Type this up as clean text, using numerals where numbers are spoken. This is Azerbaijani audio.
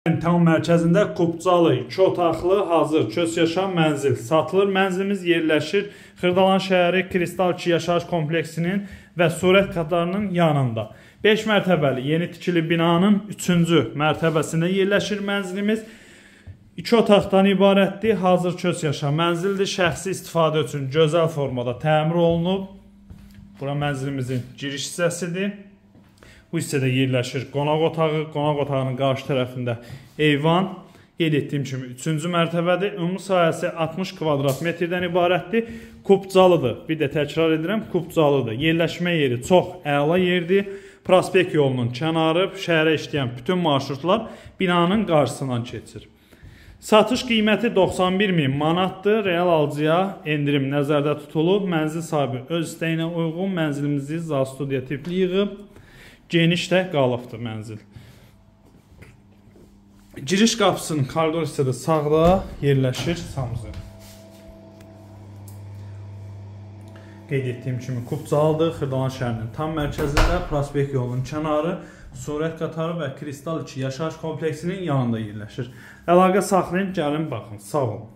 Tam mərkəzində Qubcalı 2 otaqlı hazır köç yaşam mənzil satılır. Mənzilimiz yerləşir Xırdalan şəhəri Kristal 2 yaşayış kompleksinin və surət katlarının yanında. 5 mərtəbəli yeni tikili binanın 3-cü mərtəbəsində yerləşir mənzilimiz. 2 otaqdan ibarətdir. Hazır köç yaşam mənzildir. Şəxsi istifadə üçün gözəl formada təmir olunub. Bura mənzilimizin giriş hissəsidir. Bu hissədə yerləşir qonaq otağı. Qonaq otağının qarşı tərəfində eyvan. Qeyd etdiyim kimi 3-cü mərtəbədir. Ümumi sahəsi 60 kvadrat metrdən ibarətdir. Qubcalıdır. Bir də təkrar edirəm, Qubcalıdır. Yerləşmə yeri çox əla yerdir. Prospekt yolunun kənarı, şəhərə işləyən bütün marşrutlar binanın qarşısından keçir. Satış qiyməti 91.000 manatdır. Real alıcıya endirim nəzərdə tutulub. Mənzil sahibi öz istəyinə uyğun mənzilimizi Zastudiya tipli yığıb. Geniş də qalıbdır mənzil. Giriş qapısının koridor hissədə sağda yerləşir samızı. Qeyd etdiyim kimi Qubcalıdır. Xırdalan şəhərinin tam mərkəzində, prospekt yolunun kənarı, surət qatarı və Kristal 2 yaşayış kompleksinin yanında yerləşir. Əlaqə saxlayın, gəlin baxın. Sağ olun.